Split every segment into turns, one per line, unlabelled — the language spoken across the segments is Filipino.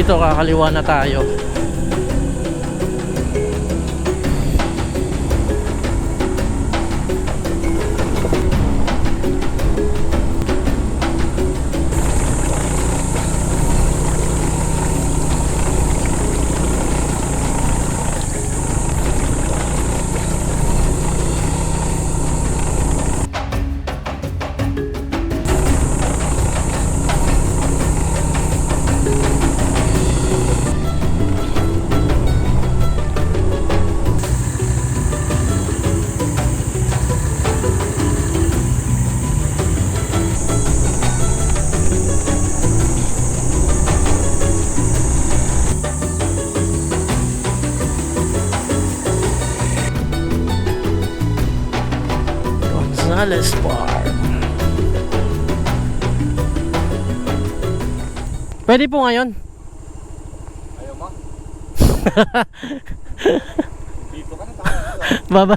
dito, kakaliwa na tayo. Gonzales Farm. Pwede po ngayon.
Ayaw mo? Dito ka na tayo.
Baba.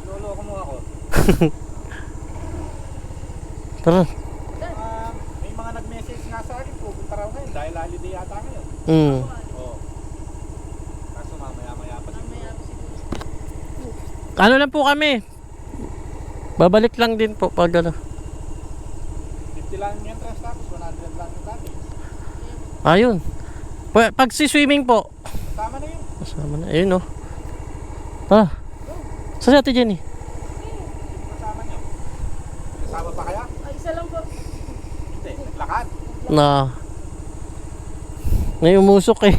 Lolo ko mo ako.
Tara.
May mga nag-message nga sa akin, pupunta raw ngayon dahil holiday yata ngayon. Oo. Kaso mamaya-maya pa siguro.
Ano lang po kami. Babalik lang din po pag ano.
50 lang yung entrance tapos 100 lang yung cottage.
Ayun. Pag si swimming po.
Tama na yun.
Kasama na. Ayun oh. Tara. Saan si Ate Jenny?
Kasama nyo. Kasama pa kaya?
Ay, isa lang po.
Hindi, naglakad.
Na. May umusok eh.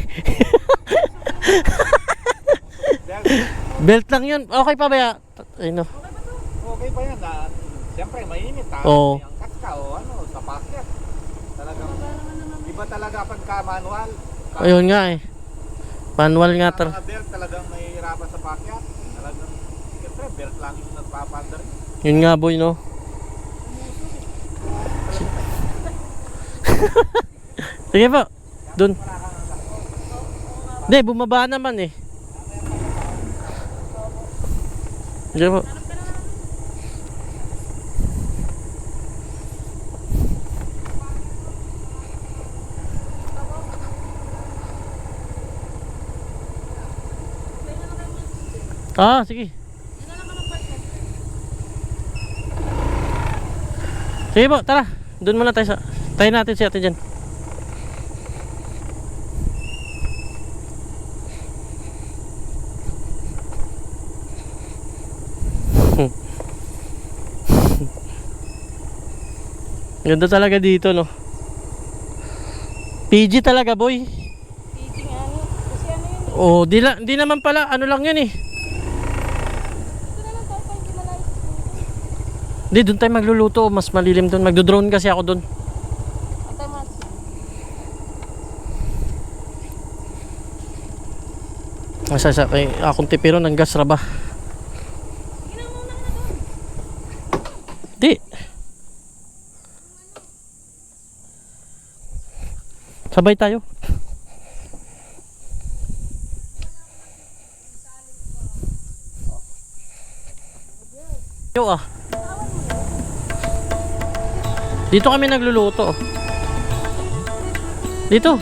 Belt lang yun. Okay pa ba ya? Ayun oh.
Okay pa yan. Siyempre mainit ha.
Oo.
May angkas ka o ano, sa packet. Talagang, iba talaga pagka manual.
Ayun nga eh. Manual nga
Sa mga belt talagang mahihirapan sa packet. Talagang, siyempre belt lang yung nagpapandar.
Yun nga boy no. Sige po. Dun. Hindi, bumaba naman eh. Sige po. Ah, sige. Sige po, tara. Doon muna tayo sa... Tayo natin si Ate dyan. Ganda talaga dito, no? PG talaga, boy.
Teaching ano? Kasi ano yun eh.
Oh, di naman pala. Ano lang yun eh.
Ito na lang tayo pa, hindi malayo.
Di, doon tayo magluluto. Mas malilim doon. Magdo-drone kasi ako doon.
Antay mas.
Masasa kay akong tipiro ng gas ra ba?
Sige na muna na doon.
Di. Sabay tayo. Yo ah. Dito kami nagluluto. Dito.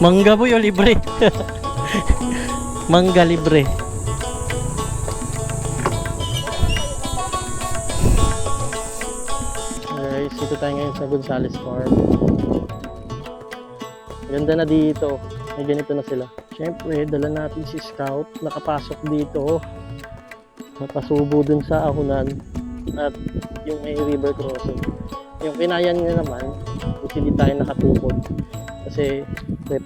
Mangga boy o libre. Mangga libre. Guys, dito tayo ngayon sa Gonzales Farm. Ganda na dito. May ganito na sila. Siyempre, dala natin si Scout. Nakapasok dito. Napasubo dun sa ahunan. At yung may river crossing. Yung kinayan niya naman, kasi hindi tayo nakatukod. Kasi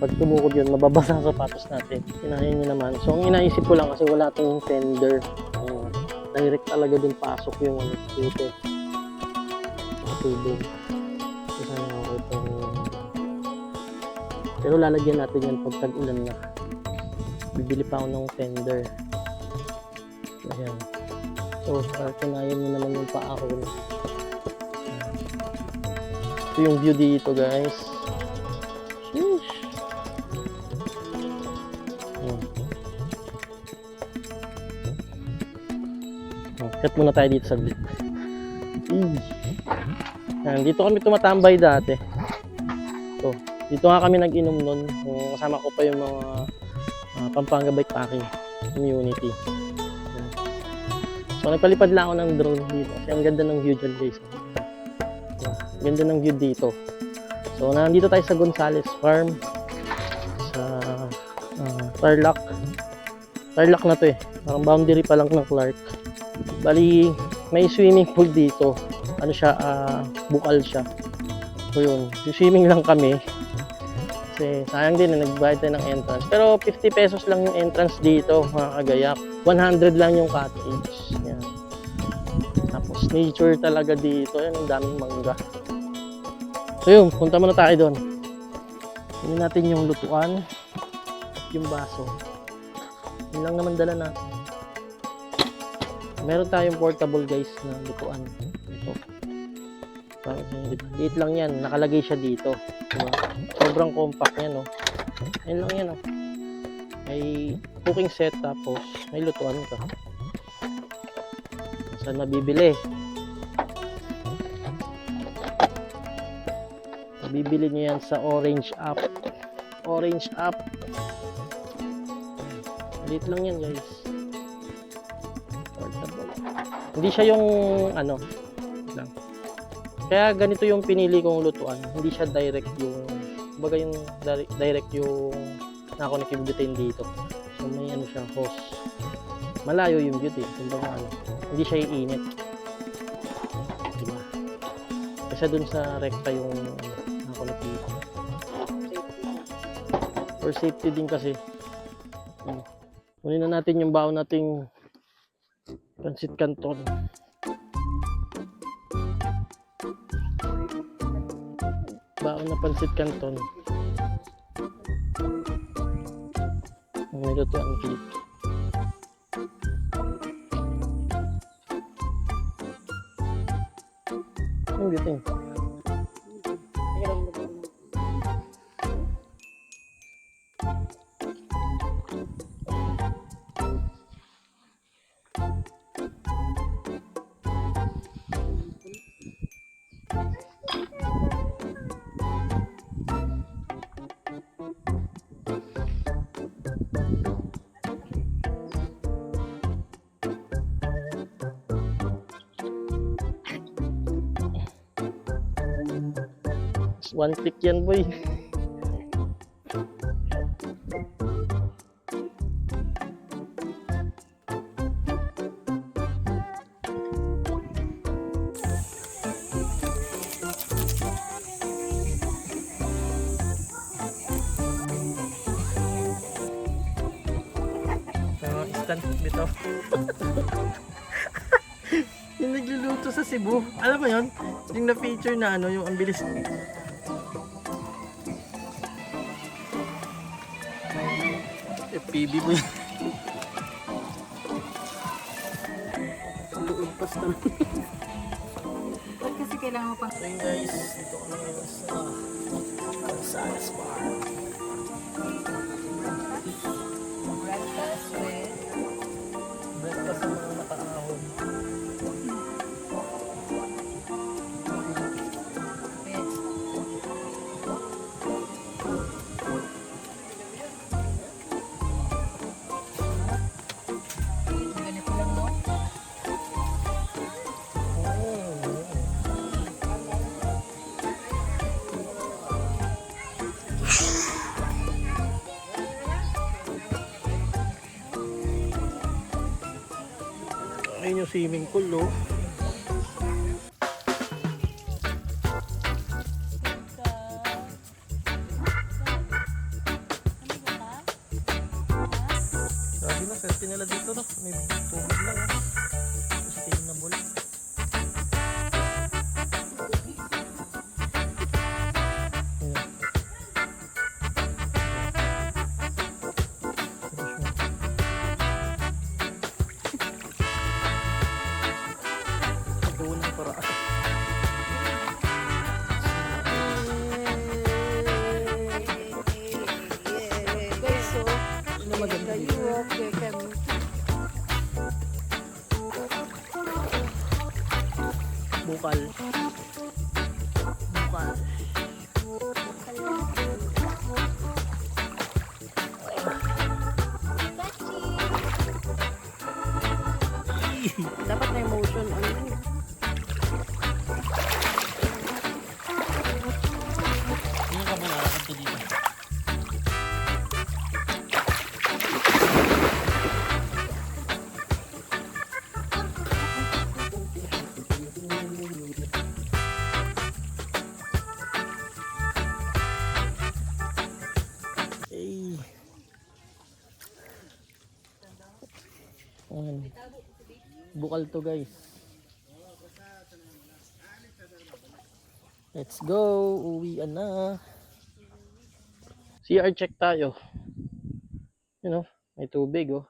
pag tumukod yun, mababasa ang sapatos natin. Kinayan niya naman. So, ang inaisip ko lang kasi wala tong tender. Direct talaga dun pasok yung dito. Tubig. Kasi ako itong... Pero lalagyan natin yan pag tag-ulan na. Bibili pa ako ng tender. Ayan. So, kinayan nyo naman yung paahon. Ito yung view dito, guys. Sheesh. Cut muna tayo dito saglit. Yan, dito kami tumatambay dati. So, dito nga kami nag-inom nun. Kasama ko pa yung mga Pampanga Bikepacking Community. Yan. So, nagpalipad lang ako ng drone dito. Kasi ang ganda ng view dyan, guys. Yan, ganda ng view dito. So, nandito tayo sa Gonzales Farm. Sa Tarlac. Tarlac na to eh. Parang boundary pa lang ng Clark. Bali, may swimming pool dito. Ano siya, bukal siya. So yun, swimming lang kami. Kasi sayang din na nagbayad tayo ng entrance. Pero 50 pesos lang yung entrance dito, mga kagayak. 100 lang yung cottage. Yan. Tapos nature talaga dito. Yan, ang daming mangga. So yun, punta muna tayo doon. Kunin natin yung lutuan. Yung baso. Yun lang naman dala natin. Meron tayong portable guys na lutuan. Ito. Parang diba? Liit lang yan. Nakalagay siya dito. Diba? Sobrang compact yan, no? Ayun lang yan, no? May cooking set tapos may lutuan ka. Saan mabibili? Mabibili nyo yan sa Orange App. Orange App. Liit lang yan, guys. Hindi siya yung ano lang. Kaya ganito yung pinili kong lutuan. Hindi siya direct yung baga yung direct yung na-connect yung butane dito. So may ano siya hose. Malayo yung butane. Kumbaga ano, hindi siya iinit. Diba? Kasi dun sa rekta yung na-connect dito. For safety din kasi. Kunin na natin yung baon nating Pansit Canton. Baon na Pansit Canton. May lutuan dito. Ang bitin. One click yan, boy. Instant food nito. Yung nagluluto sa Cebu. Alam mo yun? Yung na-feature na ano, yung ang bilis. FPV mo yun. Luog pasta.
Ba't kasi kailangan mo pang...
Ayun guys, dito kami ngayon sa Gonzales Farm.
Breakfast with...
Breakfast sa mga nakaahon.
Ganito lang, no?
Ayun yung swimming pool, no? Sabi na, safety nila dito, no? May tubig lang, no? Sustainable. bukal. Bukal.
Dapat may motion. Ano yun?
Hindi ka muna lakad to dito. Okay. Ayan. Bukal to guys. Let's go. Uwian na. CR check tayo. You know, may tubig oh.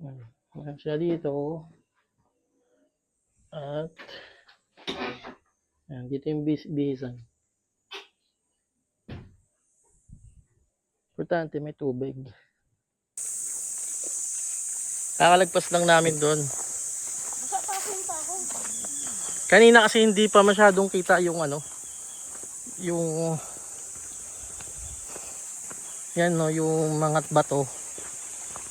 Ayan siya dito. At ayan, dito yung bihisan. Importante may tubig. Kakalagpas lang namin doon. Kanina kasi hindi pa masyadong kita yung ano, yung yan no, yung mga bato.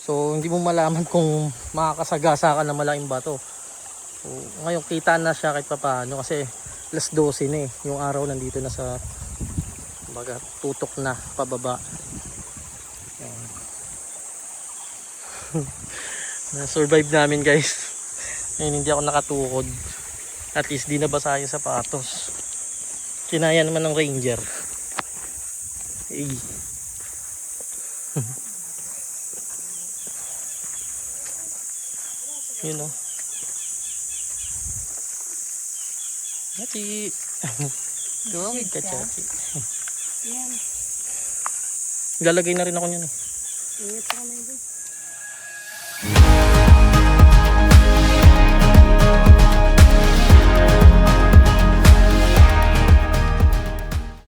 So hindi mo malaman kung makakasagasa ka ng malaking bato. So, ngayon kita na siya kahit papaano kasi alas 12 na eh. Yung araw nandito na sa baga, tutok na pababa. Na-survive namin guys. Ngayon hindi ako nakatukod. At least di nabasa yung sapatos. Kinaya naman ng ranger. Hey. Yun o. Chachi. Gawin ka, Chachi.
Yan.
Lalagay na rin ako niyan eh.
Ingat ka kami doon.